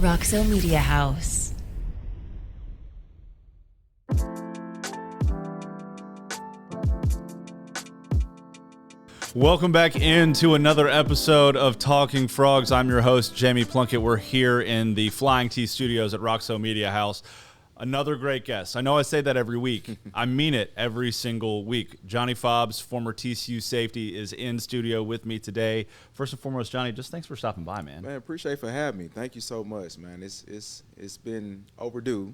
Roxo Media House. Welcome back into another episode of Talking Frogs. I'm your host, Jamie Plunkett. We're here in the Flying T Studios at Roxo Media House. Another great guest. I know I say that every week. I mean it every single week. Johnny Fobbs, former TCU safety, is in studio with me today. First and foremost, Johnny, just thanks for stopping by, man. Man, appreciate for having me. Thank you so much, man. It's been overdue.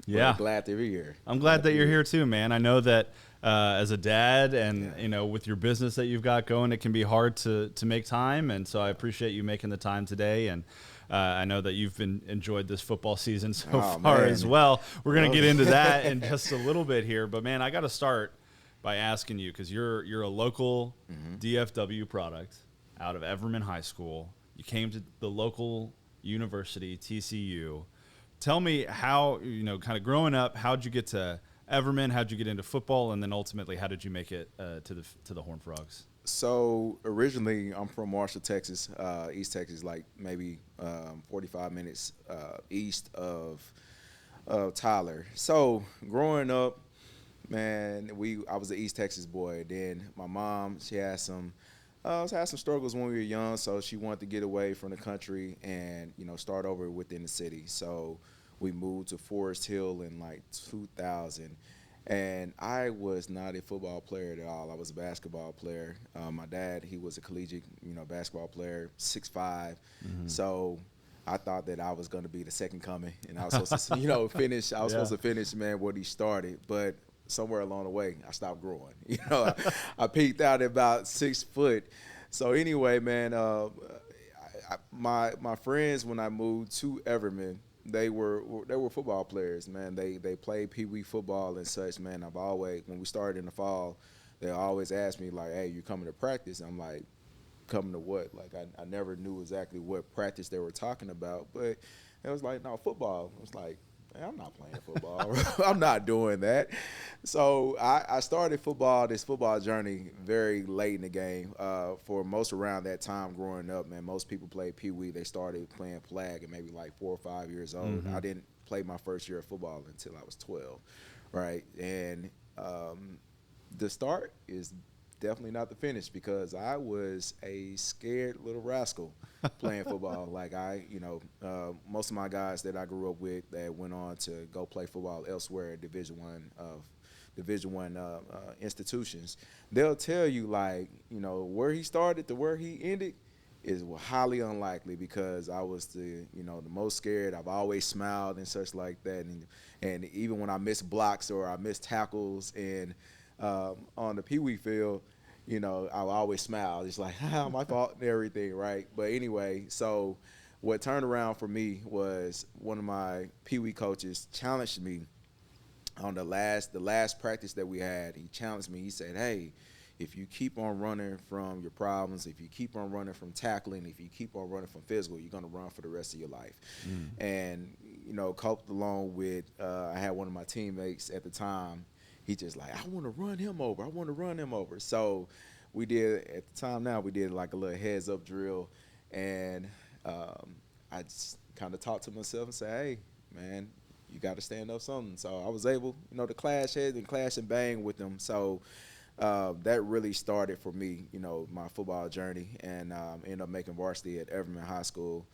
Yeah. Glad to be here. I'm glad that you're here too, man. I know that as a dad and, you know, with your business that you've got going, it can be hard to make time. And so I appreciate you making the time today. And I know that you've enjoyed this football season so far as well. We're going to get into that in just a little bit here. But, man, I got to start by asking you, because you're a local DFW product out of Everman High School. You came to the local university, TCU. Tell me how, you know, kind of growing up, how'd you get to Everman? How'd you get into football? And then ultimately, how did you make it to the Horned Frogs? So originally, I'm from Marshall, Texas, East Texas, like maybe 45 minutes east of Tyler. So growing up, man, I was an East Texas boy. Then my mom, she had some struggles when we were young, so she wanted to get away from the country and, you know, start over within the city. So we moved to Forest Hill in like 2000. And I was not a football player at all. I was a basketball player. My dad, he was a collegiate, you know, basketball player, 6'5". Mm-hmm. So I thought that I was going to be the second coming, and I was supposed to, you know, finish. I was supposed to finish, man, what he started. But somewhere along the way, I stopped growing. You know, I peaked out at about 6 foot. So anyway, man, my friends, when I moved to Everman, they were football players, man. They played Pee Wee football and such, man. When we started in the fall, they always asked me, like, hey, you coming to practice? I'm like, coming to what? Like, I never knew exactly what practice they were talking about. But it was like, no, football. I was like, man, I'm not playing football. I'm not doing that. So I started this football journey very late in the game. For most around that time growing up, man, most people played Pee Wee. They started playing flag at maybe like 4 or 5 years old. Mm-hmm. I didn't play my first year of football until I was 12, right? And the start is definitely not the finish, because I was a scared little rascal playing football. Like most of my guys that I grew up with that went on to go play football elsewhere at Division I institutions, they'll tell you, like, you know, where he started to where he ended is highly unlikely, because I was the most scared. I've always smiled and such like that, and even when I missed blocks or I missed tackles and on the Pee Wee field, you know, I always smile. It's like, my fault and everything, right? But anyway, so what turned around for me was one of my Pee Wee coaches challenged me on the last practice that we had. He challenged me. He said, hey, if you keep on running from your problems, if you keep on running from tackling, if you keep on running from physical, you're going to run for the rest of your life. And, you know, coped along with, I had one of my teammates at the time. He just like, I want to run him over. So we did, at the time now, we did like a little heads up drill. And I just kind of talked to myself and said, hey, man, you got to stand up something. So I was able, you know, to clash heads and clash and bang with them. So that really started for me, you know, my football journey. And ended up making varsity at Everman High School,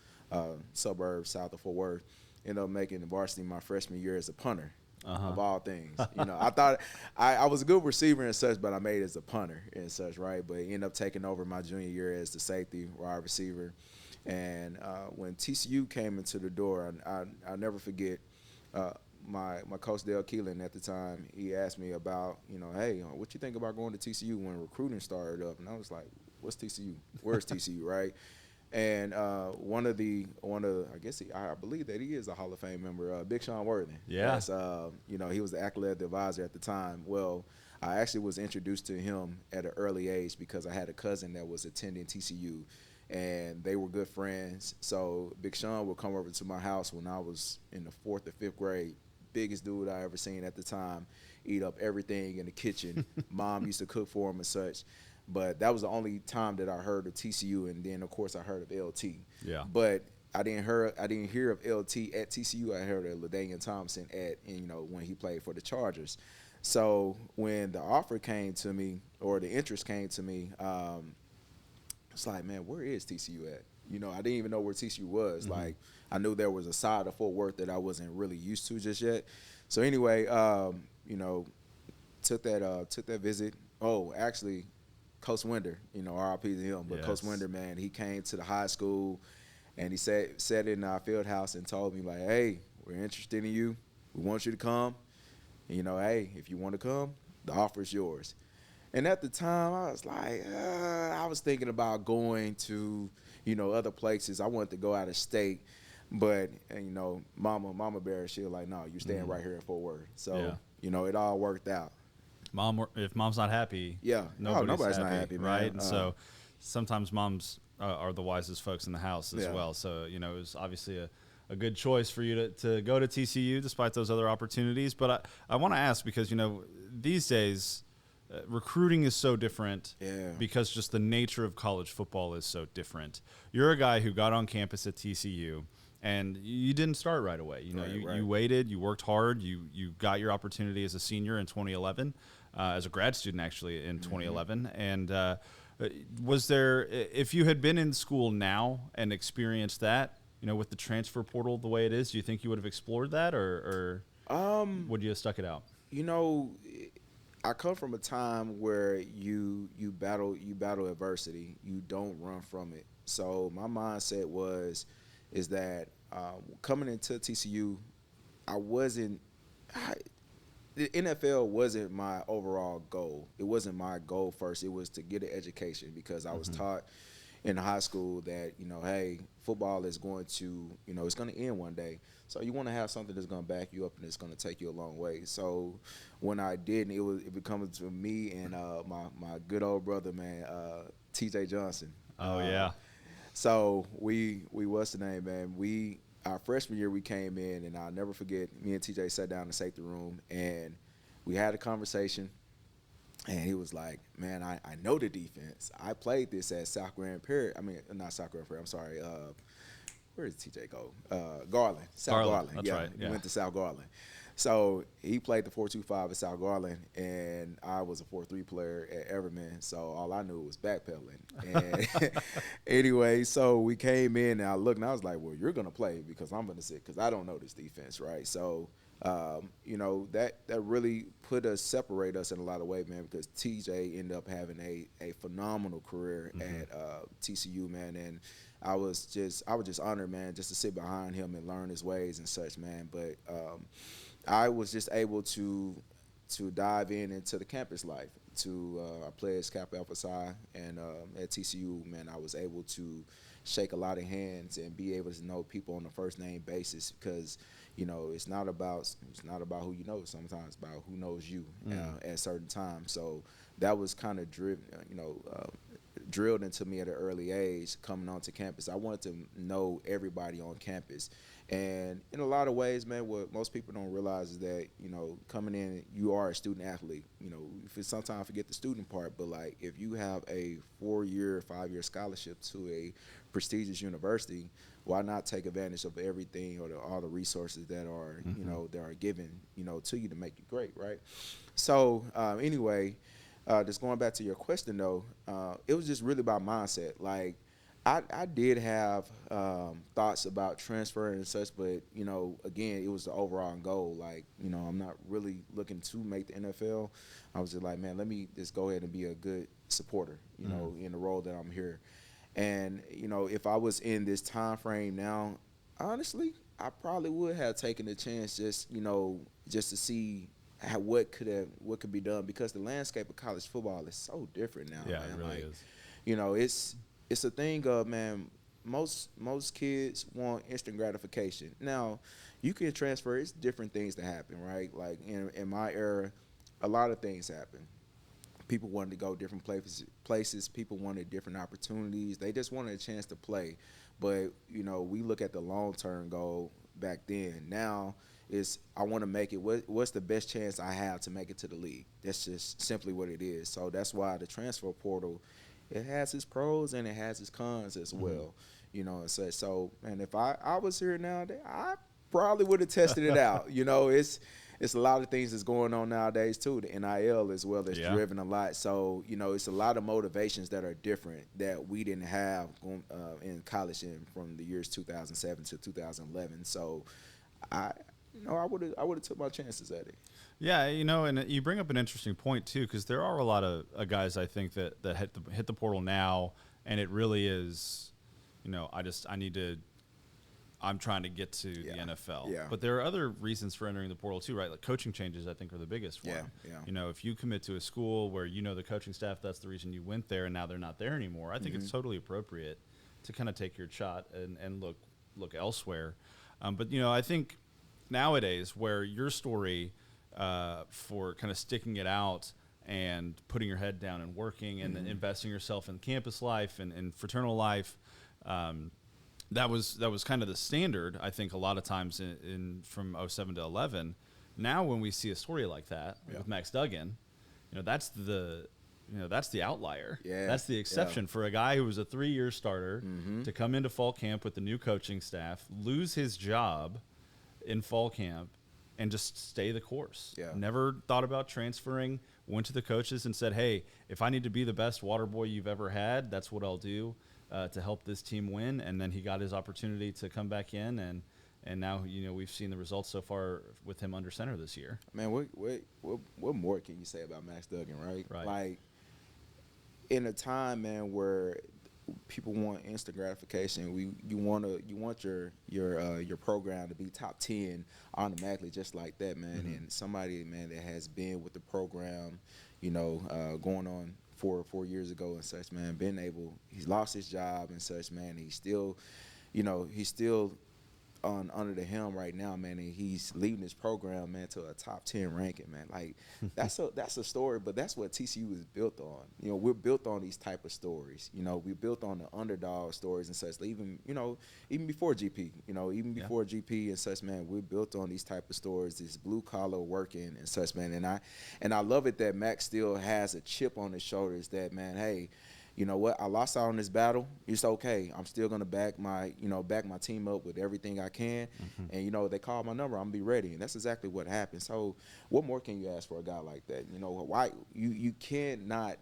suburb south of Fort Worth. Ended up making the varsity my freshman year as a punter. Of all things, you know, I thought I was a good receiver and such, but I made it as a punter and such, right? But ended up taking over my junior year as the safety, wide receiver. And when TCU came into the door, I'll never forget my coach Dale Keelan at the time. He asked me about, you know, hey, what you think about going to TCU when recruiting started up? And I was like, what's TCU? Where's TCU, right? And one of I guess I believe that he is a Hall of Fame member, Big Sean Worthing. Yeah. You know, he was the athletic advisor at the time. Well, I actually was introduced to him at an early age because I had a cousin that was attending TCU, and they were good friends. So Big Sean would come over to my house when I was in the 4th or 5th grade. Biggest dude I ever seen at the time, eat up everything in the kitchen. Mom used to cook for him and such. But that was the only time that I heard of TCU, and then, of course, I heard of LT. Yeah. But I didn't hear of LT at TCU. I heard of LaDainian Thompson when he played for the Chargers. So when the offer came to me, or the interest came to me, it's like, man, where is TCU at? I didn't even know where TCU was. Mm-hmm. Like, I knew there was a side of Fort Worth that I wasn't really used to just yet. So anyway, took that visit. Oh, actually, Coach Winder, RIP to him. But yes. Coach Winder, man, he came to the high school, and he sat in our field house and told me, like, hey, we're interested in you. We want you to come. And, hey, if you want to come, the offer is yours. And at the time, I was like, I was thinking about going to, other places. I wanted to go out of state. But, Mama Bear, she was like, no, you're staying right here in Fort Worth. So, it all worked out. If mom's not happy, nobody's not happy, right? Man. And so sometimes moms are the wisest folks in the house as well. So, it was obviously a good choice for you to go to TCU despite those other opportunities. But I want to ask because, these days recruiting is so different because just the nature of college football is so different. You're a guy who got on campus at TCU. And you didn't start right away. You waited, you worked hard, you got your opportunity as a senior in 2011, as a grad student actually in 2011. And was there, if you had been in school now and experienced that, with the transfer portal the way it is, do you think you would have explored that, or would you have stuck it out? I come from a time where you battle adversity. You don't run from it. So my mindset is that coming into TCU, the NFL wasn't my overall goal. It wasn't my goal first. It was to get an education because I was taught in high school that, hey, football is going to, it's going to end one day. So you want to have something that's going to back you up and it's going to take you a long way. So when I didn't, it becomes to me and my good old brother, man, TJ Johnson. Oh, yeah. So what's the name, man? Our freshman year we came in, and I'll never forget, me and TJ sat down in the safety room, and we had a conversation, and he was like, man, I know the defense. I played this at South Grand Prairie. I mean, not South Grand Prairie, I'm sorry. Where did TJ go? Garland. South Garland. That's right. Yeah. He went to South Garland. So he played the 4-2-5 at South Garland, and I was a 4-3 player at Everman, so all I knew was backpedaling. And anyway, so we came in, and I looked, and I was like, well, you're going to play because I'm going to sit because I don't know this defense, right? So, that really separate us in a lot of ways, man, because TJ ended up having a phenomenal career at TCU, man, and I was just honored, man, just to sit behind him and learn his ways and such, man. But I was just able to dive into the campus life. I played as Kappa Alpha Psi, and at TCU, man, I was able to shake a lot of hands and be able to know people on a first name basis because it's not about who you know. Sometimes it's about who knows you at certain times. So that was kind of drilled into me at an early age coming onto campus. I wanted to know everybody on campus. And in a lot of ways, man, what most people don't realize is that, coming in, you are a student athlete. Sometimes forget the student part, but like if you have a 4-year, 5-year scholarship to a prestigious university, why not take advantage of everything or all the resources that are, that are given, to you to make you great, right? So anyway, just going back to your question though, it was just really about mindset. Like, I did have thoughts about transferring and such, but, again, it was the overall goal. Like, I'm not really looking to make the NFL. I was just like, man, let me just go ahead and be a good supporter, in the role that I'm here. And, if I was in this time frame now, honestly, I probably would have taken the chance just to see what could be done because the landscape of college football is so different now. Yeah, man. it really is. It's a thing of, man, most kids want instant gratification. Now, you can transfer. It's different things that happen, right? Like in my era, a lot of things happen. People wanted to go different places. People wanted different opportunities. They just wanted a chance to play. But, we look at the long-term goal back then. Now I want to make it. What's the best chance I have to make it to the league? That's just simply what it is. So that's why the transfer portal, it has its pros and it has its cons as well. and such. So, man, if I was here nowadays, I probably would have tested it out. It's a lot of things that's going on nowadays too. The NIL as well that's driven a lot. So, it's a lot of motivations that are different that we didn't have in college from the years 2007 to 2011. So, I would have took my chances at it. Yeah, and you bring up an interesting point too, because there are a lot of guys I think that hit the portal now, and it really is, I'm trying to get to the NFL. Yeah. But there are other reasons for entering the portal too, right? Like coaching changes, I think, are the biggest one. Yeah. If you commit to a school where the coaching staff, that's the reason you went there, and now they're not there anymore, I think it's totally appropriate to kind of take your shot and look elsewhere. But I think nowadays where your story for kind of sticking it out and putting your head down and working and investing yourself in campus life and fraternal life, that was kind of the standard, I think, a lot of times in from 07 to 11. Now when we see a story like that with Max Duggan, that's the outlier. Yeah. That's the exception for a guy who was a 3-year starter to come into fall camp with the new coaching staff, lose his job in fall camp, and just stay the course. Yeah. Never thought about transferring, went to the coaches and said, hey, if I need to be the best water boy you've ever had, that's what I'll do to help this team win. And then he got his opportunity to come back in, and now, we've seen the results so far with him under center this year. Man, what more can you say about Max Duggan, right? Right. Like, in a time, man, where people want instant gratification, you want your program to be top 10 automatically, just like that, man. And somebody, man, that has been with the program, going on 4 years ago and such, man, he's lost his job and such, man. He's still under the helm right now, man, and he's leading his program, man, to a top 10 ranking, man. Like, that's a story, but that's what TCU is built on. We're built on these type of stories. We're built on the underdog stories and such. Even before GP, before GP and such, man, we're built on these type of stories, this blue collar working and such, man. And I love it that Max still has a chip on his shoulders that, man, hey, you know what? I lost out on this battle. It's okay. I'm still gonna back my team up with everything I can. And they call my number. I'm gonna be ready. And that's exactly what happened. So, what more can you ask for a guy like that? Why you cannot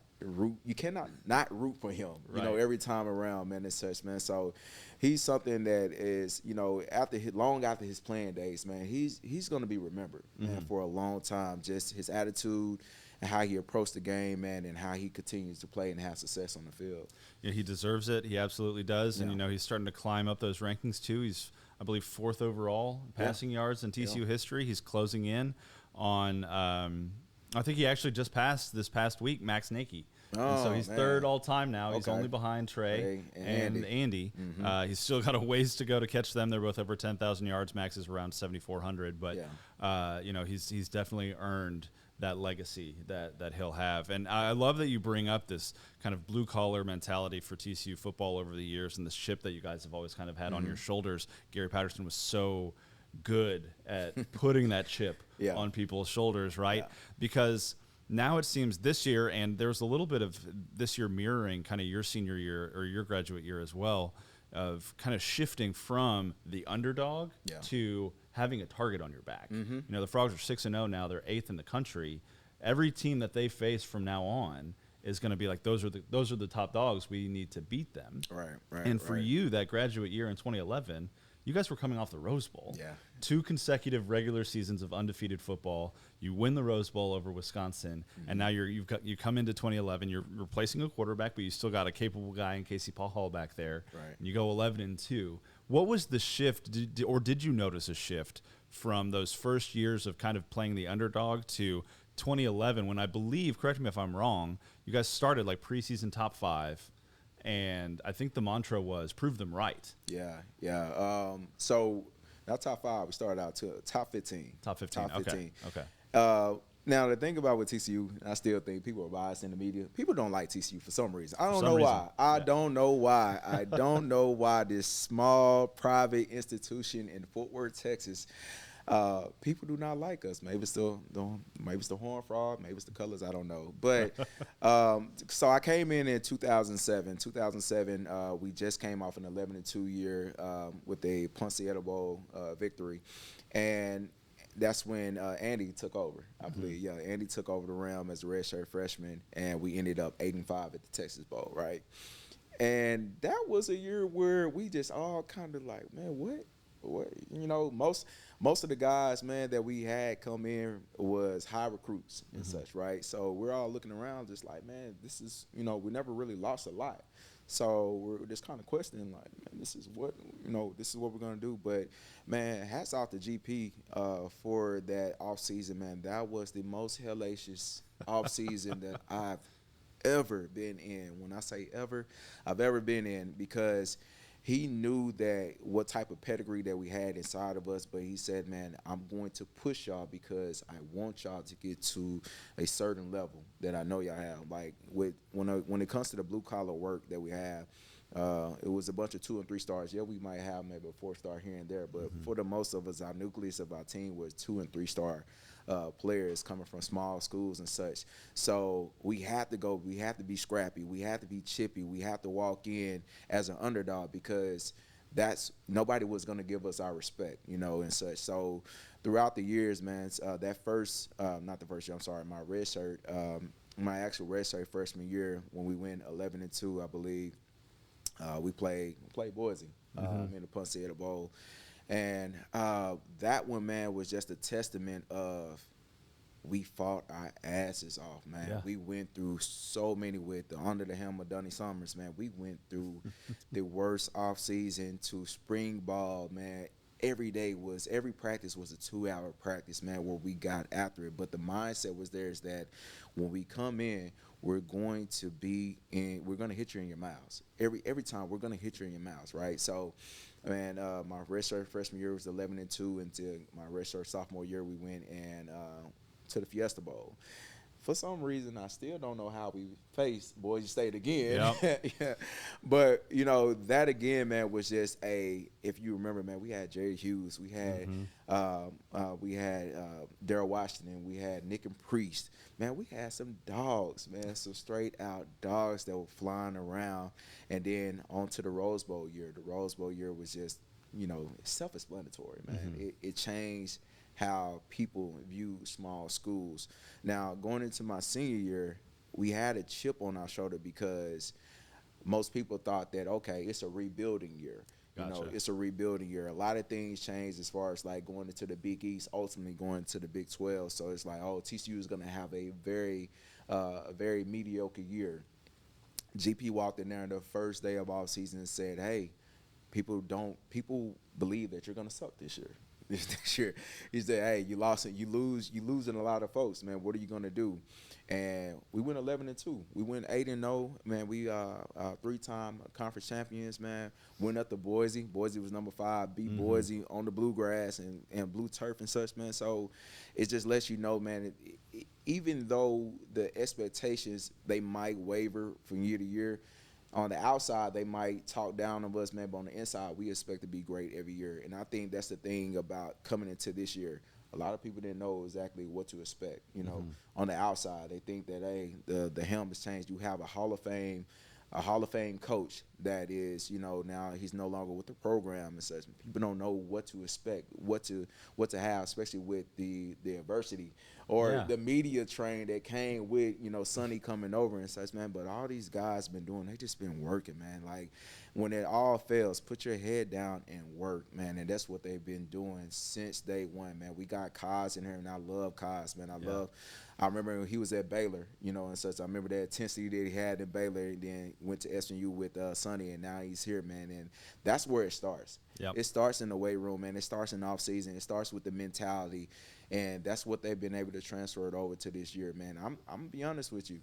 not root for him. Right. Every time around, man, and such, man. So, he's something that is, long after his playing days, man. He's gonna be remembered, man, for a long time. Just his attitude and how he approached the game, man, and how he continues to play and have success on the field. Yeah, he deserves it. He absolutely does. And, he's starting to climb up those rankings, too. He's, I believe, 4th overall passing yards in TCU history. He's closing in on, I think he actually just passed this past week, Max Nakey. And so he's 3rd all-time now. He's only behind Trey and Andy. He's still got a ways to go to catch them. They're both over 10,000 yards. Max is around 7,400. But, he's definitely earned that legacy that he'll have. And I love that you bring up this kind of blue-collar mentality for TCU football over the years and this chip that you guys have always kind of had on your shoulders. Gary Patterson was so good at putting that chip on people's shoulders, right? Yeah. Because now it seems this year, and there's a little bit of this year mirroring kind of your senior year or your graduate year as well, of kind of shifting from the underdog to having a target on your back. The Frogs are 6-0 now. They're 8th in the country. Every team that they face from now on is going to be like, those are the top dogs. We need to beat them. Right. And for you, that graduate year in 2011, you guys were coming off the Rose Bowl. Yeah. 2 consecutive regular seasons of undefeated football. You win the Rose Bowl over Wisconsin, and now you come into 2011. You're replacing a quarterback, but you still got a capable guy in Casey Paul Hall back there. Right. And you go 11-2. What was the shift, or did you notice a shift from those first years of kind of playing the underdog to 2011, when I believe, correct me if I'm wrong, you guys started like preseason top 5, and I think the mantra was prove them right. Yeah. So not top 5, we started out to top 15. Top 15. Okay. Now, the thing about with TCU, I still think people are biased in the media. People don't like TCU for some reason. I don't know why. I don't know why this small private institution in Fort Worth, Texas, People do not like us. Maybe it's the horn frog, maybe it's the colors. I don't know. But so I came in 2007. 2007, we just came off an 11-2 year with a Ponce Bowl victory, and that's when Andy took over, I believe. Yeah, Andy took over the realm as a redshirt freshman, and we ended up 8-5 at the Texas Bowl, right? And that was a year where we just all kind of like, man, what? Most of the guys, man, that we had come in was high recruits and such, right? So we're all looking around just like, man, this is, we never really lost a lot. So we're just kind of questioning, like, man, this is what we're gonna do. But man, hats off to GP for that offseason, man. That was the most hellacious offseason that I've ever been in. When I say ever, I've ever been in, because he knew that what type of pedigree that we had inside of us, but he said, man, I'm going to push y'all because I want y'all to get to a certain level that I know y'all have. Like when it comes to the blue collar work that we have, it was a bunch of 2 and 3 stars. Yeah, we might have maybe a 4-star here and there, but for the most of us, our nucleus of our team was 2 and 3 star players coming from small schools and such. So we have to go. We have to be scrappy. We have to be chippy. We have to walk in as an underdog, because nobody was going to give us our respect, and such. So throughout the years, man, that first, not the first year, I'm sorry, my actual redshirt freshman year, when we went 11-2, I believe, we played Boise in the Ponce Bowl. And that one, man, was just a testament of we fought our asses off, man. Yeah. We went through so many under the helm of Donnie Summers, man. We went through the worst offseason to spring ball, man. Every practice was a 2-hour practice, man, where we got after it. But the mindset was there is that when we come in, we're going to hit you in your mouths. Every time we're going to hit you in your mouths, right? So, man, my redshirt freshman year was 11-2 until my redshirt sophomore year. We went to the Fiesta Bowl. For some reason, I still don't know how we faced Boise State again. Yep. Yeah. But, that again, man, was just if you remember, man, we had Jerry Hughes. We had Daryl Washington. We had Nick and Priest. Man, we had some dogs, man, some straight-out dogs that were flying around. And then on to the Rose Bowl year. The Rose Bowl year was just, self-explanatory, man. It changed how people view small schools. Now, going into my senior year, we had a chip on our shoulder because most people thought that, okay, it's a rebuilding year. Gotcha. It's a rebuilding year. A lot of things changed as far as like going into the Big East, ultimately going to the Big 12. So it's like, TCU is going to have a very mediocre year. GP walked in there on the first day of off season and said, hey, people believe that you're going to suck this year. This year, he said, "Hey, you losing a lot of folks, man. What are you gonna do?" And we went 11-2. We went 8-0, man. We 3-time conference champions, man. Went up to Boise. Boise was number 5. Beat Boise on the bluegrass and blue turf and such, man. So it just lets you know, man. Even though the expectations they might waver from year to year. On the outside, they might talk down on us, man, but on the inside, we expect to be great every year. And I think that's the thing about coming into this year. A lot of people didn't know exactly what to expect. On the outside, they think that, hey, the helm has changed. You have a Hall of Fame coach that is, now he's no longer with the program and such. People don't know what to expect, what to have, especially with the adversity or the media train that came with, Sonny coming over and such, man. But all these guys they just been working, man. Like when it all fails, put your head down and work, man. And that's what they've been doing since day one, man. We got Kaz in here, and I love Kaz, man. I remember when he was at Baylor, and such. I remember that intensity that he had in Baylor, and then went to SMU with Sonny, and now he's here, man. And that's where it starts. Yep. It starts in the weight room, man. It starts in the off season. It starts with the mentality, and that's what they've been able to transfer it over to this year, man. I'm gonna be honest with you.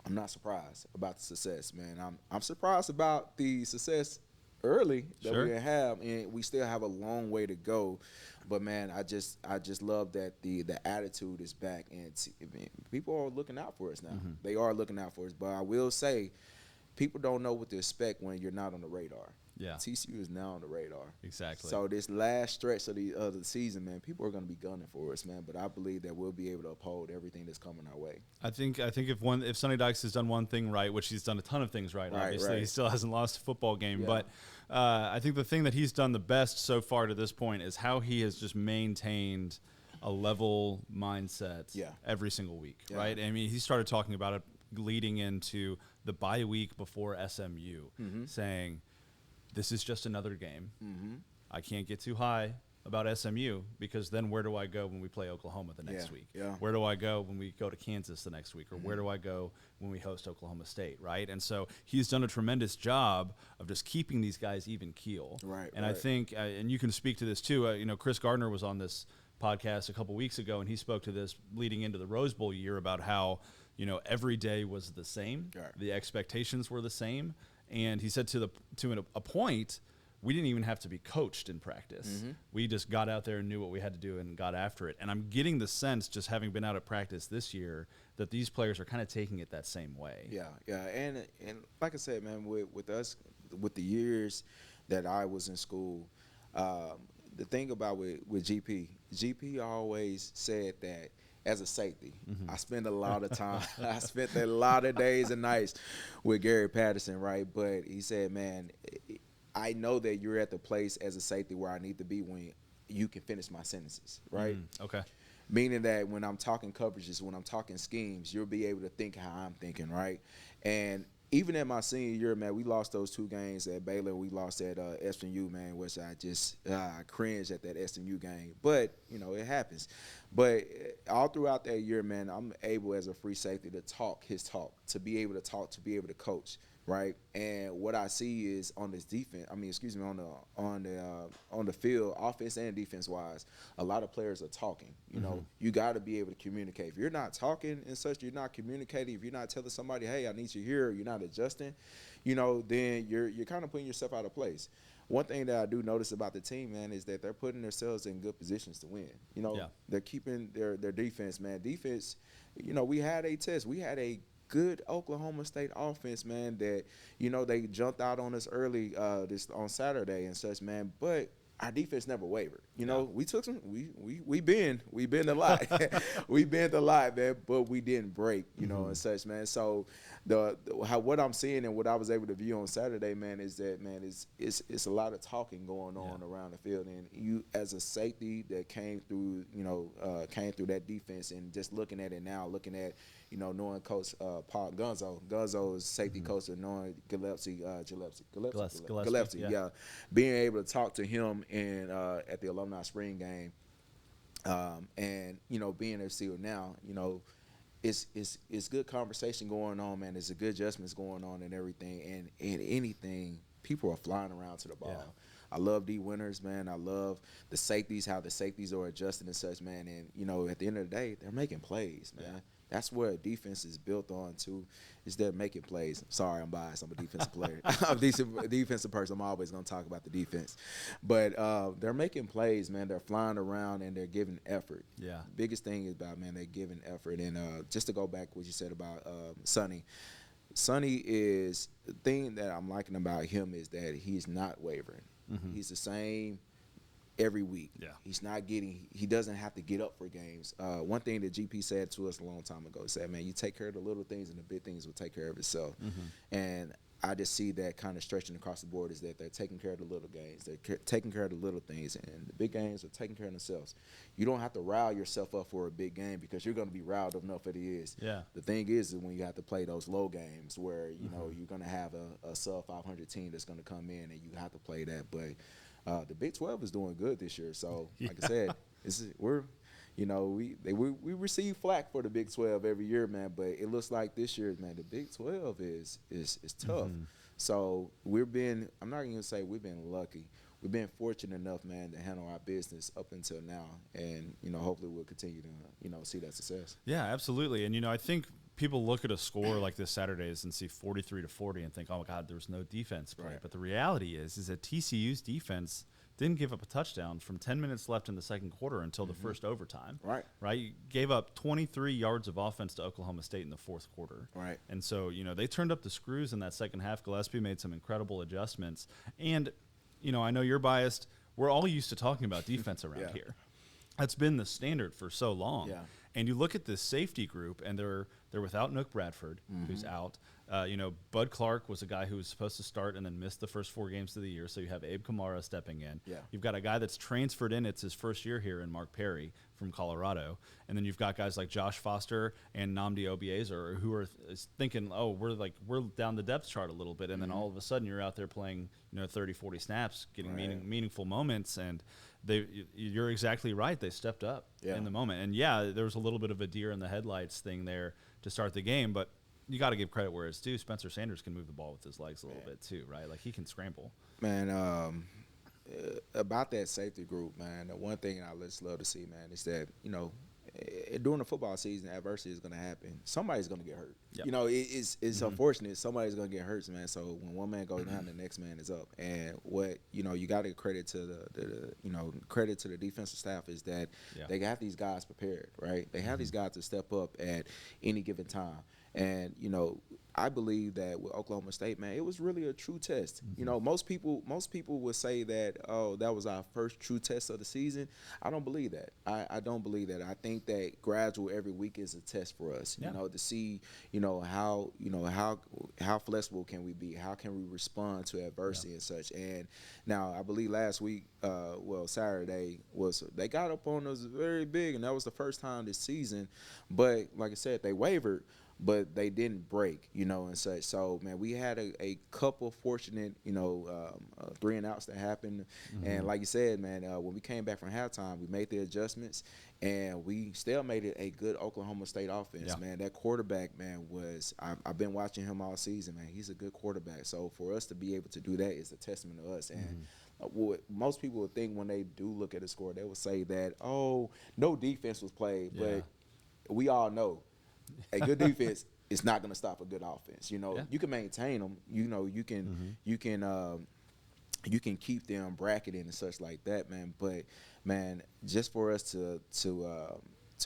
I'm not surprised about the success, man. I'm surprised about the success early that we have, and we still have a long way to go. But man, I just love that the attitude is back, and people are looking out for us now. They are looking out for us. But I will say, people don't know what to expect when you're not on the radar. Yeah. TCU is now on the radar. Exactly. So this last stretch of the season, man, people are going to be gunning for us, man. But I believe that we'll be able to uphold everything that's coming our way. I think if Sonny Dykes has done one thing right, which he's done a ton of things right, obviously he still hasn't lost a football game. Yeah. But I think the thing that he's done the best so far to this point is how he has just maintained a level mindset every single week, right? I mean, he started talking about it leading into the bye week before SMU, saying, this is just another game. I can't get too high about SMU because then where do I go when we play Oklahoma the next week? Where do I go when we go to Kansas the next week? Or where do I go when we host Oklahoma State, right? And so he's done a tremendous job of just keeping these guys even keel. And I think, and you can speak to this too, Chris Gardner was on this podcast a couple weeks ago, and he spoke to this leading into the Rose Bowl year about how, every day was the same. The expectations were the same. And he said to a point, we didn't even have to be coached in practice. We just got out there and knew what we had to do and got after it. And I'm getting the sense, just having been out at practice this year, that these players are kind of taking it that same way. And like I said, man, with us, with the years that I was in school, the thing about with GP always said that as a safety, I spent a lot of time. I spent a lot of days and nights with Gary Patterson, right? But he said, man, I know that you're at the place as a safety where I need to be when you can finish my sentences, right? Okay. Meaning that when I'm talking coverages, when I'm talking schemes, you'll be able to think how I'm thinking, right? And even in my senior year, man, we lost those 2 games at Baylor. We lost at SMU, man, which I just cringed at that SMU game. But, it happens. But all throughout that year, man, I'm able as a free safety to talk his talk, to be able to talk, to be able to coach, right? And what I see is on this defense, on the field, offense and defense wise, a lot of players are talking. You got to be able to communicate. If you're not talking and such, you're not communicating. If you're not telling somebody, hey, I need you here, you're not adjusting, then you're kind of putting yourself out of place. One thing that I do notice about the team, man, is that they're putting themselves in good positions to win. They're keeping their defense, man. Defense, we had a test. We had a good Oklahoma State offense, man, that, they jumped out on us early on Saturday and such, man. But our defense never wavered. We took some. We bend a lot. We bent a lot, man. But we didn't break. And such, man. So what I'm seeing and what I was able to view on Saturday, man, is that, man, it's a lot of talking going on around the field, and you as a safety that came through that defense, and just looking at it now, looking at knowing Coach Paul Gunzo's safety coach, and knowing Gillespie, being able to talk to him in at the Alumni Spring game, and being able to see it now, it's good conversation going on, man. There's a good adjustments going on and everything, and anything, people are flying around to the ball. Yeah. I love D Winters, man. I love the safeties, how the safeties are adjusting and such, man. And at the end of the day, they're making plays, man. Yeah. That's where defense is built on too, is they're making plays. Sorry, I'm biased. I'm a defensive player. I'm a defensive person. I'm always going to talk about the defense. But they're making plays, man. They're flying around and they're giving effort. Yeah. The biggest thing is about, man, they're giving effort. And just to go back what you said about Sonny. Sonny is, the thing that I'm liking about him is that he's not wavering. Mm-hmm. He's the same every week. Yeah. He doesn't have to get up for games. One thing that GP said to us a long time ago, he said, man, you take care of the little things and the big things will take care of itself. Mm-hmm. And I just see that kind of stretching across the board, is that they're taking care of the little games. They're taking care of the little things, and the big games are taking care of themselves. You don't have to rile yourself up for a big game because you're going to be riled enough as it is. Yeah. The thing is when you have to play those low games where, you're going to have a sub 500 team that's going to come in and you have to play that. But the Big 12 is doing good this year. So, like I said, we receive flack for the Big 12 every year, man. But it looks like this year, man, the Big 12 is tough. Mm-hmm. So I'm not going to say we've been lucky. We've been fortunate enough, man, to handle our business up until now. And, hopefully we'll continue to, see that success. Yeah, absolutely. And, I think people look at a score like this Saturday's and see 43-40 and think, oh, my God, there was no defense play. Right. But the reality is that TCU's defense didn't give up a touchdown from 10 minutes left in the second quarter until the first overtime. Right. Right. You gave up 23 yards of offense to Oklahoma State in the fourth quarter. Right. And so, they turned up the screws in that second half. Gillespie made some incredible adjustments. And, I know you're biased. We're all used to talking about defense around here. That's been the standard for so long. Yeah. And you look at this safety group, and they're without Nook Bradford, who's out. Bud Clark was a guy who was supposed to start and then missed the first 4 games of the year. So you have Abe Kamara stepping in. Yeah. You've got a guy that's transferred in. It's his first year here in Mark Perry from Colorado. And then you've got guys like Josh Foster and Nnamdi Obiezer who are thinking, oh, we're down the depth chart a little bit. And then all of a sudden you're out there playing 30, 40 snaps, getting meaningful moments. And you're exactly right. They stepped up in the moment. And, there was a little bit of a deer in the headlights thing there to start the game. But you got to give credit where it's due. Spencer Sanders can move the ball with his legs a little bit too, right? Like, he can scramble. Man, about that safety group, man, the one thing I just love to see, man, is that, during the football season, adversity is going to happen. Somebody's going to get hurt. Yep. It's unfortunate. Somebody's going to get hurt, man. So when one man goes down, the next man is up. And what, you got to credit to the defensive staff is that they got these guys prepared, right? They have these guys to step up at any given time. And, I believe that with Oklahoma State, man, it was really a true test. Most people would say that, oh, that was our first true test of the season. I don't believe that. I don't believe that. I think that gradual every week is a test for us, to see, how flexible can we be? How can we respond to adversity and such? And now I believe last week, Saturday, they got up on us very big, and that was the first time this season. But like I said, they wavered, but they didn't break, and such. So, man, we had a couple fortunate, 3 and outs that happened. And like you said, man, when we came back from halftime, we made the adjustments, and we still made it a good Oklahoma State offense, man. That quarterback, man, I've been watching him all season, man. He's a good quarterback. So for us to be able to do that is a testament to us. And what most people would think when they do look at the score, they will say that, oh, no defense was played. But we all know a good defense is not going to stop a good offense. You can maintain them. You can keep them bracketed and such like that, man. But man, just for us to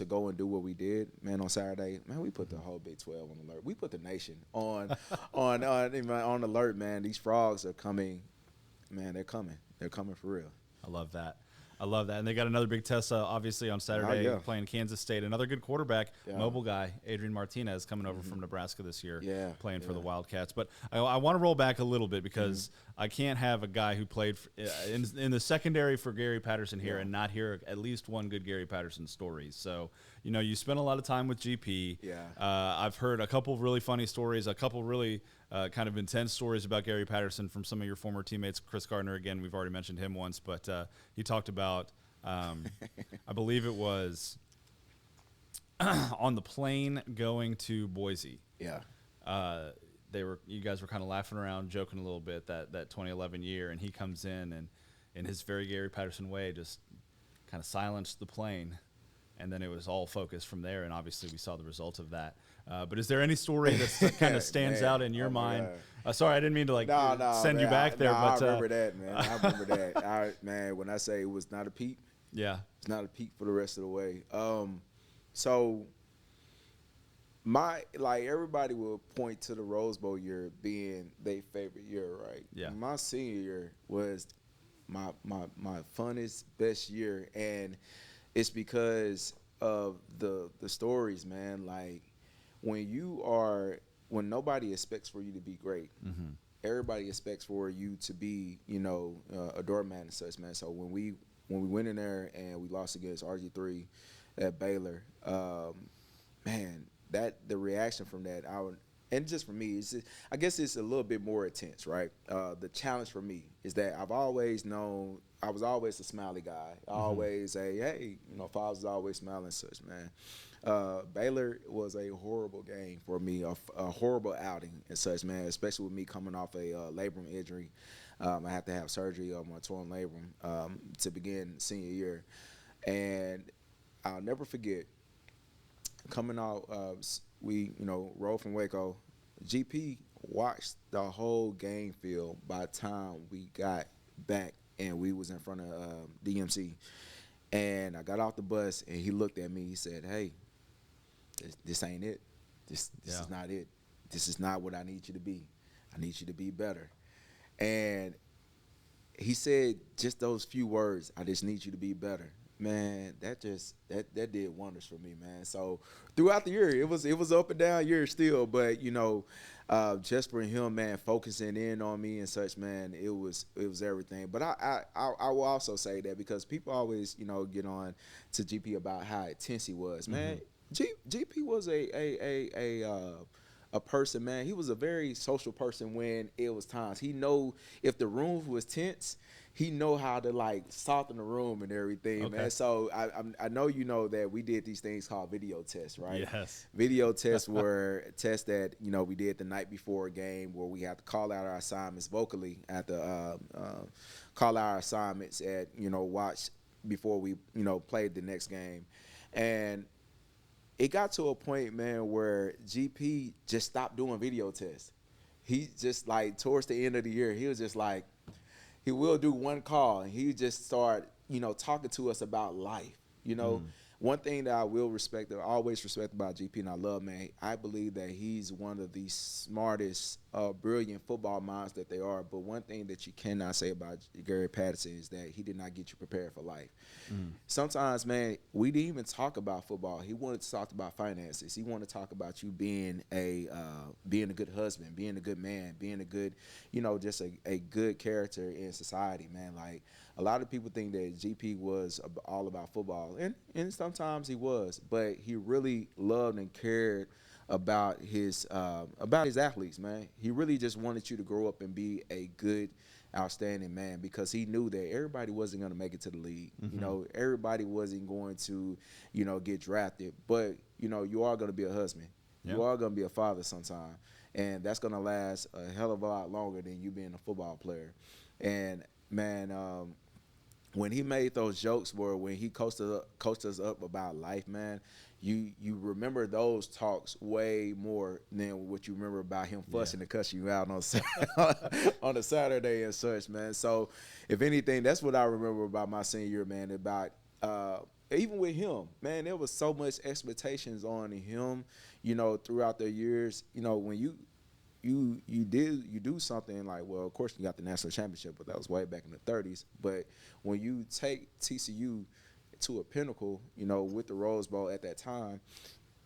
go and do what we did, man, on Saturday, man, we put the whole Big 12 on alert. We put the nation on alert, man. These frogs are coming, man. They're coming. They're coming for real. I love that. And they got another big test, obviously, on Saturday playing Kansas State. Another good quarterback, mobile guy, Adrian Martinez, coming over from Nebraska this year, playing for the Wildcats. But I want to roll back a little bit because I can't have a guy who played in the secondary for Gary Patterson here and not hear at least one good Gary Patterson story. So, you spent a lot of time with GP. I've heard a couple of really funny stories, a couple really kind of intense stories about Gary Patterson from some of your former teammates. Chris Gardner, again, we've already mentioned him once, but he talked about, I believe it was on the plane going to Boise. Yeah. You guys were kind of laughing around, joking a little bit that 2011 year, and he comes in and in his very Gary Patterson way just kind of silenced the plane. And then it was all focused from there, and obviously we saw the result of that. But is there any story that kind of stands out in your mind? Sorry, I didn't mean to send you back there. But I remember that, man. I remember that. Man, when I say it was not a peak, it's not a peak for the rest of the way. So everybody will point to the Rose Bowl year being their favorite year, right? Yeah. My senior year was my funnest, best year, and it's because of the stories, man. Like when nobody expects for you to be great, everybody expects for you to be, a doormat and such, man. So when we went in there and we lost against RG3 at Baylor, man, the reaction from that, and just for me, I guess it's a little bit more intense, right? The challenge for me is that I've always known I was always a smiley guy. I always say, hey, Fobbs is always smiling and such, man. Baylor was a horrible game for me, a horrible outing and such, man, especially with me coming off a labrum injury. I had to have surgery on my torn labrum to begin senior year. And I'll never forget coming out, we rolled from Waco. GP watched the whole game film by the time we got back and we was in front of DMC. And I got off the bus, and he looked at me. He said, "Hey, this ain't it. This is not it. This is not what I need you to be. I need you to be better." And he said just those few words, "I just need you to be better." Man, that did wonders for me, man. So throughout the year, it was up and down year still, but just for him, man, focusing in on me and such, man, it was everything. But I will also say that because people always get on to GP about how intense he was, man. GP was a person, man. He was a very social person when it was times. He know if the room was tense, he know how to like soften the room and everything, man. So I know that we did these things called video tests, right? Yes. Video tests were tests that we did the night before a game where we had to call out our assignments vocally at the call out our assignments at watch before we played the next game, and it got to a point, man, where GP just stopped doing video tests. He just like towards the end of the year, he was just like, he will do one call and he just start, talking to us about life. One thing that I will respect, that I always respect about GP and I love, man, I believe that he's one of the smartest, brilliant football minds that they are. But one thing that you cannot say about Gary Patterson is that he did not get you prepared for life. Sometimes, man, we didn't even talk about football. He wanted to talk about finances. He wanted to talk about you being a good husband, being a good man, being a good, just a good character in society, man. Like a lot of people think that GP was all about football, and sometimes he was, but he really loved and cared about his athletes, man. He really just wanted you to grow up and be a good, outstanding man because he knew that everybody wasn't going to make it to the league. Everybody wasn't going to, get drafted, but you are going to be a husband. You are going to be a father sometime, and that's going to last a hell of a lot longer than you being a football player. And man, when he made those jokes when he coached us up about life, man, you remember those talks way more than what you remember about him fussing to cuss you out on a Saturday and such, man. So if anything, that's what I remember about my senior year, man, about even with him, man, there was so much expectations on him, throughout the years. When you do something like, well, of course you got the national championship, but that was way back in the 30s. But when you take TCU to a pinnacle, with the Rose Bowl at that time,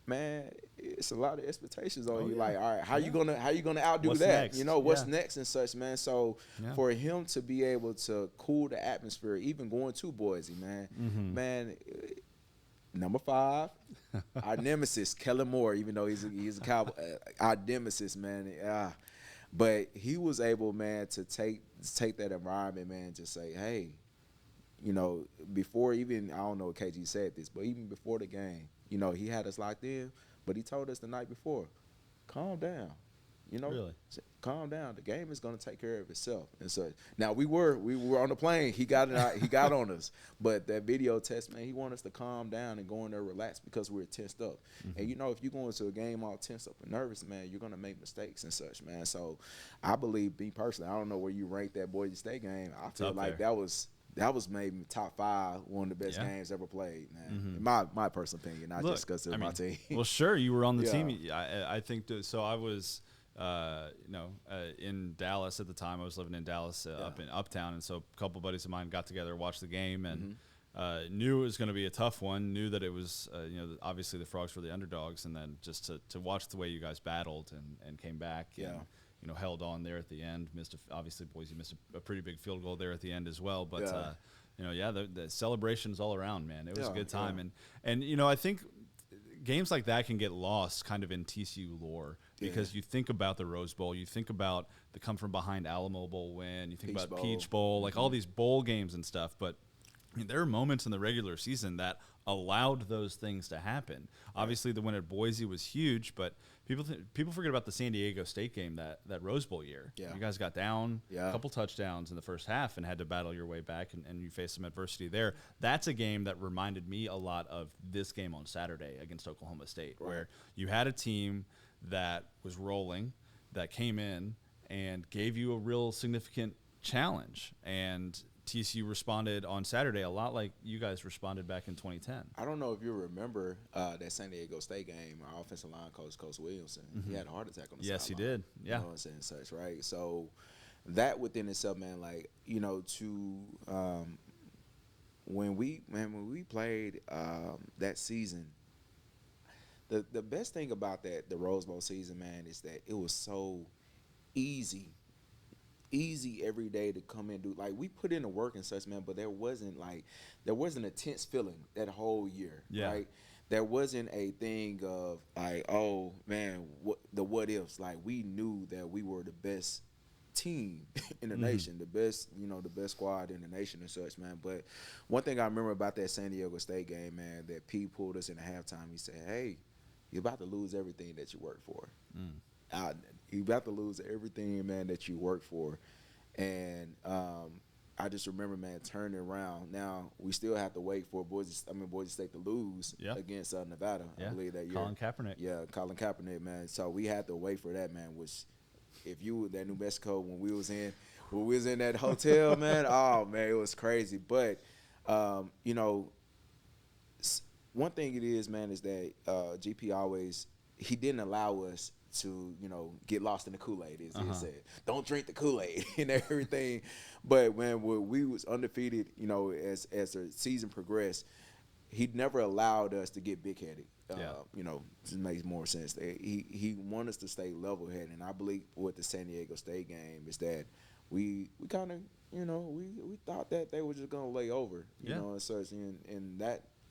man, it's a lot of expectations on you. Like, all right, how you gonna outdo what's that? Next? What's next and such, man. So for him to be able to cool the atmosphere, even going to Boise, man, number 5, our nemesis, Kellen Moore, even though he's a Cowboy, our nemesis, man. But he was able, man, to take that environment, man, to say, hey, before even, I don't know if KG said this, but even before the game, he had us locked in, but he told us the night before, calm down. Really? Calm down. The game is going to take care of itself. And so now we were on the plane. He got on us. But that video test, man, he wanted us to calm down and go in there relax because we were tensed up. And if you go into a game all tensed up and nervous, man, you're going to make mistakes and such, man. So I believe, me personally, I don't know where you rank that Boise State game. I feel like that was maybe top 5, one of the best games ever played, man. In my personal opinion, not just because of my team. Well, sure, you were on the team. I think so. I was, in Dallas at the time. I was living in Dallas, up in Uptown, and so a couple buddies of mine got together, watched the game, and knew it was going to be a tough one. Knew that it was, obviously the Frogs were the underdogs, and then just to watch the way you guys battled and came back. And, held on there at the end. Obviously, Boise missed a pretty big field goal there at the end as well. But the celebrations all around, man. It was a good time, and I think games like that can get lost kind of in TCU lore because you think about the Rose Bowl, you think about the come from behind Alamo Bowl win, you think about Peach Bowl, like all these bowl games and stuff. But there are moments in the regular season that allowed those things to happen. Obviously, the win at Boise was huge, but people forget about the San Diego State game that Rose Bowl year. You guys got down a couple touchdowns in the first half and had to battle your way back, and you faced some adversity there. That's a game that reminded me a lot of this game on Saturday against Oklahoma State, where you had a team that was rolling, that came in and gave you a real significant challenge. And TCU responded on Saturday a lot like you guys responded back in 2010. I don't know if you remember that San Diego State game. Our offensive line coach, Coach Williamson, he had a heart attack on the Yes, he sideline. did. Yeah. You know what I'm saying? Such, right? So that within itself, man, like, you know, when we played that season, the best thing about the Rose Bowl season, man, is that it was so easy every day to come and do. Like, we put in the work and such, man, but there wasn't a tense feeling that whole year, right? There wasn't a thing of like, oh man, what ifs. Like, we knew that we were the best team in the nation, the best squad in the nation and such, man. But one thing I remember about that San Diego State game, man, that Pete pulled us in the halftime. He said, "Hey, you're about to lose everything that you work for. You're about to lose everything, man, that you work for." And I just remember, man, turning around. Now we still have to wait for Boise State to lose against Nevada. I believe that year. Colin Kaepernick. Yeah, Colin Kaepernick, man. So we had to wait for that, man. Which, if you were at New Mexico when we was in that hotel, man, oh man, it was crazy. But you know, one thing it is, man, is that GP he didn't allow us to, you know, get lost in the Kool-Aid, as he said. Don't drink the Kool-Aid and everything. But when we was undefeated, you know, as the season progressed, he never allowed us to get big-headed. You know, it makes more sense. He wanted us to stay level-headed. And I believe with the San Diego State game is that we kind of, you know, we thought that they were just going to lay over, you know, and such. And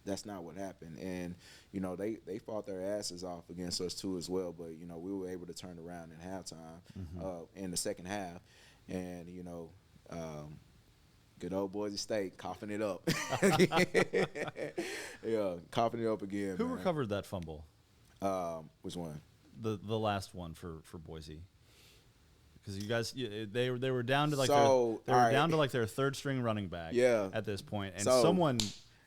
that's not what happened. And, you know, they fought their asses off against us too as well. But, you know, we were able to turn around in halftime, in the second half. And, you know, good old Boise State coughing it up. Yeah, coughing it up again. Who man. recovered that fumble? Which one? The last one for Boise. Because you guys, they were down to like down to like their third string running back. At this point, and someone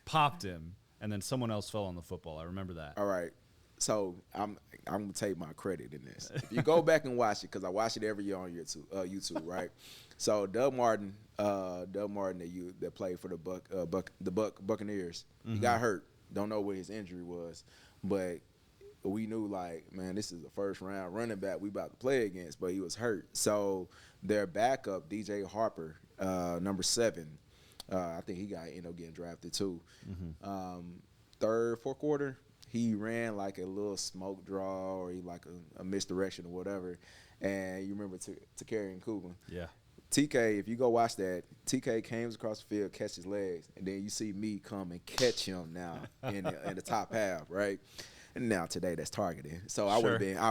popped him, and then someone else fell on the football. I remember that. All right. So I'm gonna take my credit in this. If you go back and watch it, because I watch it every year on YouTube, right? So Doug Martin, that played for the Buccaneers, he got hurt. Don't know what his injury was, but we knew, like, man, this is the first round running back we about to play against, but he was hurt. So their backup, DJ Harper, number 7, I think he ended up getting drafted too. Fourth quarter, he ran like a little smoke draw or like a misdirection or whatever. And you remember Takari and Kuban. Yeah. TK, if you go watch that, TK came across the field, catch his legs, and then you see me come and catch him now in the top half, right? And now today that's targeting. So I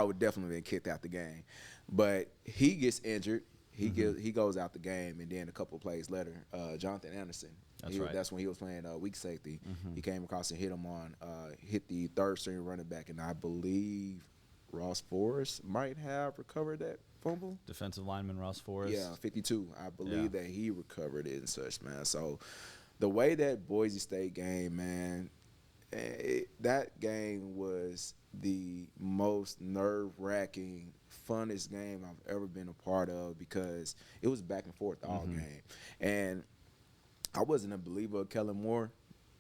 would definitely been kicked out the game. But he gets injured. He goes out the game, and then a couple of plays later, Jonathan Anderson. That's when he was playing weak safety. He came across and hit the third string running back, and I believe Ross Forrest might have recovered that fumble. Defensive lineman Ross Forrest. Yeah, 52. I believe that he recovered it and such, man. So the way that Boise State game, man, that game was the most nerve-wracking, funnest game I've ever been a part of because it was back and forth all game. And I wasn't a believer of Kellen Moore,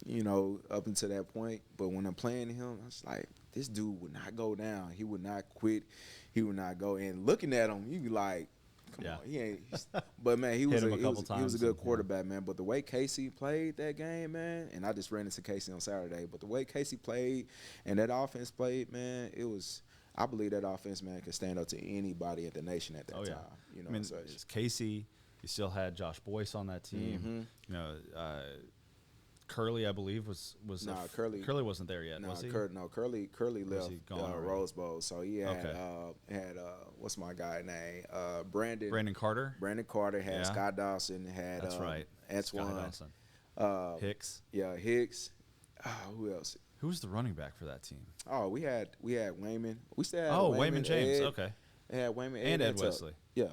you know, up until that point. But when I'm playing him, I was like, this dude would not go down. He would not quit. He would not go. And looking at him, you be like, come on, he ain't. But, man, he was a good quarterback, man. But the way Casey played that game, man, and I just ran into Casey on Saturday, but the way Casey played and that offense played, man, I believe that offense, man, could stand up to anybody at the nation at that time. You know, I mean, it's Casey. You still had Josh Boyce on that team. You know, Curley, I believe, was Curley wasn't there yet, was he? Curley left Rose Bowl, so he had what's my guy name? Brandon Carter. Brandon Carter had Scott Dawson, had Antoine Hicks. Yeah, Hicks. Who else? Who was the running back for that team? Oh, we had Wayman. We still had Wayman James. Ed. Okay. They had Wayman and Ed Wesley. Yeah.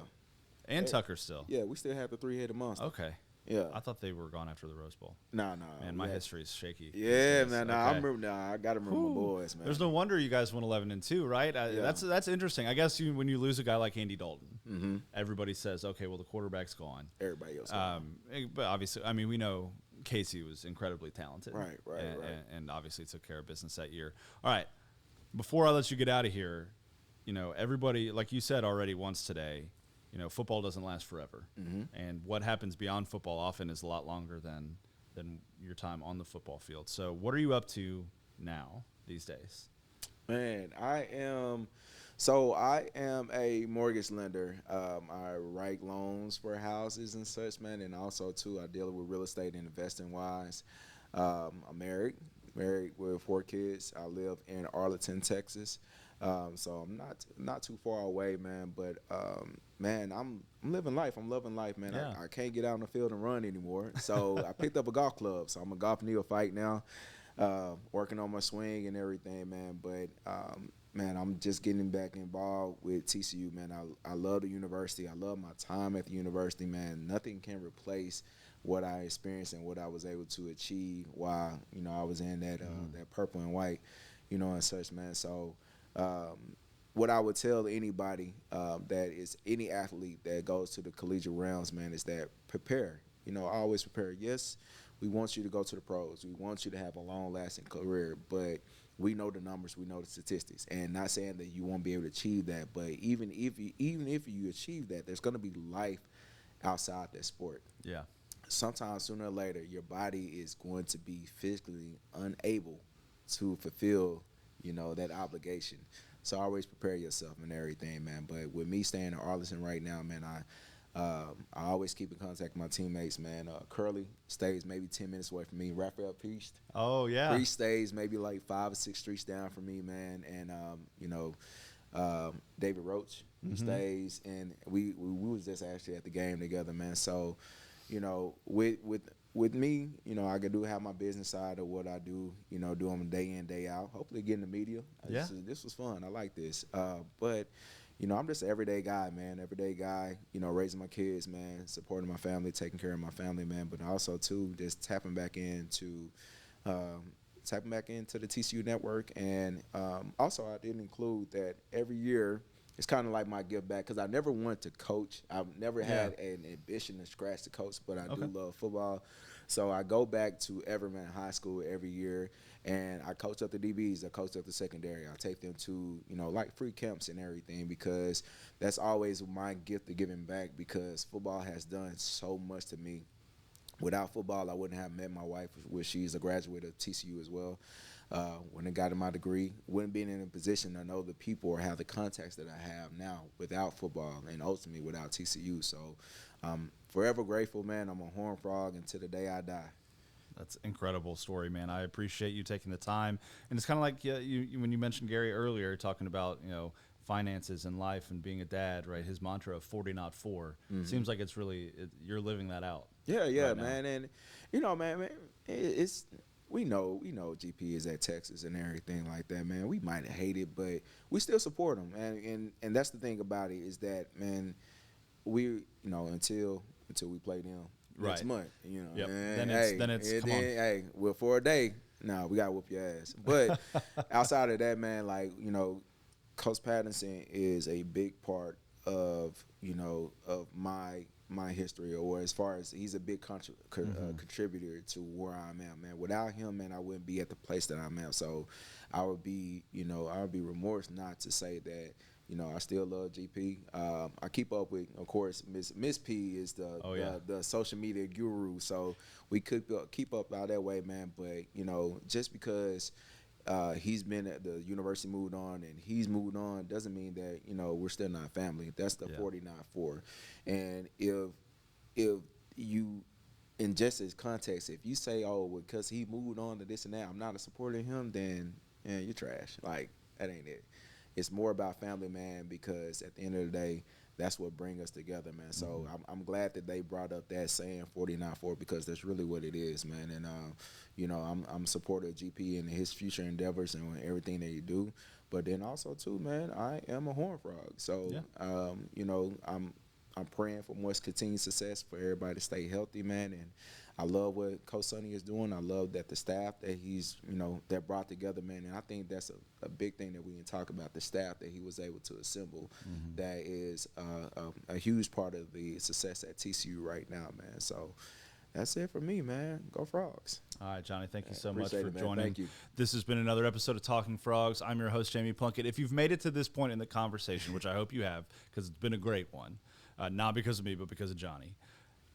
And Tucker still. Yeah, we still have the three-headed monster. Okay. Yeah. I thought they were gone after the Rose Bowl. No. Man, my history is shaky. Yeah, these days. man. Nah, Okay. I remember. Nah, I gotta remember my boys, man. There's no wonder you guys went 11-2, right? Yeah. That's interesting. I guess when you lose a guy like Andy Dalton, everybody says, okay, well the quarterback's gone. Everybody else. But obviously, I mean, we know Casey was incredibly talented, Right. and obviously took care of business that year. All right, before I let you get out of here, everybody, like you said already once today, football doesn't last forever, and what happens beyond football often is a lot longer than your time on the football field. So, what are you up to now these days? Man, I am a mortgage lender. I write loans for houses and such, man, and also too I deal with real estate and investing wise. I'm married with 4 kids. I live in Arlington, Texas. So I'm not too far away, man. But man, I'm living life. I'm loving life, man. Yeah. I can't get out on the field and run anymore. So I picked up a golf club. So I'm a golf neophyte now, working on my swing and everything, man. But man, I'm just getting back involved with TCU, man. I love the university. I love my time at the university, man. Nothing can replace what I experienced and what I was able to achieve while I was in that purple and white, and such, man. So. What I would tell anybody that is any athlete that goes to the collegiate realms, man, is that prepare. Always prepare. Yes, we want you to go to the pros. We want you to have a long-lasting career, but we know the numbers, we know the statistics, and not saying that you won't be able to achieve that, but even if you achieve that, there's going to be life outside that sport. Yeah. Sometimes sooner or later, your body is going to be physically unable to fulfill that obligation. So always prepare yourself and everything, man. But with me staying in Arlington right now, man, I always keep in contact with my teammates, man. Curly stays maybe 10 minutes away from me. Raphael Priest. Oh, yeah. Priest stays maybe like 5 or 6 streets down from me, man. And, David Roach stays. And we was just actually at the game together, man. So, with me, I do have my business side of what I do, do them day in, day out. Hopefully get in the media. Yeah. This was fun. I like this. But, I'm just an everyday guy, man. Everyday guy, raising my kids, man, supporting my family, taking care of my family, man. But also, too, just tapping back into the TCU network. And also I did include that every year, it's kind of like my give back because I never wanted to coach. I've never had an ambition to scratch the coach, but I do love football. So I go back to Everman High School every year, and I coach up the DBs. I coach up the secondary. I take them to, like free camps and everything because that's always my gift of giving back because football has done so much to me. Without football, I wouldn't have met my wife, which she's a graduate of TCU as well. When I got my degree, wouldn't be in a position to know the people or have the contacts that I have now without football and ultimately without TCU. So I'm forever grateful, man. I'm a Horned Frog until the day I die. That's an incredible story, man. I appreciate you taking the time. And it's kind of like you when you mentioned Gary earlier talking about, finances and life and being a dad, right? His mantra of 40, not 4. Seems like it's really, you're living that out. Yeah, right man. now. And, man, it's we know GP is at Texas and everything like that, man. We might hate it, but we still support him. And that's the thing about it is that, man, we, until we play them next month, Yep. man, Then it's come on. Hey, well, for a day, we got to whoop your ass. But outside of that, man, like, Coach Patterson is a big part of, of my history, or as far as he's a big contributor to where I'm at, man. Without him, man, I wouldn't be at the place that I'm at. So I would be remorse not to say that, I still love GP. I keep up with, of course, Miss P is the social media guru. So we could keep up all that way, man. But, just because he's been at the university, moved on, and he's moved on, doesn't mean that we're still not family. That's the 40-not-4. And if you, in just his context, if you say, oh, because he moved on to this and that, I'm not a supporter of him, then you're trash. Like, that ain't it. It's more about family, man, because at the end of the day, that's what brings us together, man. So I'm glad that they brought up that saying 40-not-4 because that's really what it is, man. And I'm supportive of GP and his future endeavors and everything that he do. But then also too, man, I am a Horned Frog. So I'm I'm praying for more continued success for everybody to stay healthy, man. And I love what Coach Sonny is doing. I love that the staff that he's, that brought together, man. And I think that's a big thing that we can talk about, the staff that he was able to assemble. That is a huge part of the success at TCU right now, man. So that's it for me, man. Go Frogs. All right, Johnny, thank you so much for Appreciate it, man. joining. Thank you. This has been another episode of Talking Frogs. I'm your host, Jamie Plunkett. If you've made it to this point in the conversation, which I hope you have, because it's been a great one, not because of me, but because of Johnny,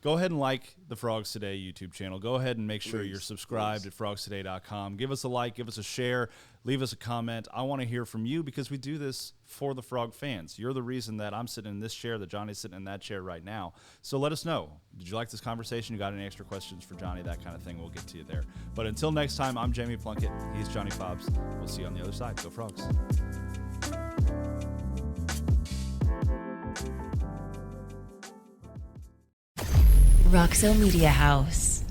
go ahead and like the Frogs Today YouTube channel. Go ahead and make sure you're subscribed at frogstoday.com. Give us a like, give us a share, leave us a comment. I want to hear from you because we do this for the Frog fans. You're the reason that I'm sitting in this chair, that Johnny's sitting in that chair right now. So let us know. Did you like this conversation? You got any extra questions for Johnny? That kind of thing. We'll get to you there. But until next time, I'm Jamie Plunkett. He's Johnny Fobbs. We'll see you on the other side. Go Frogs. Roxo Media House.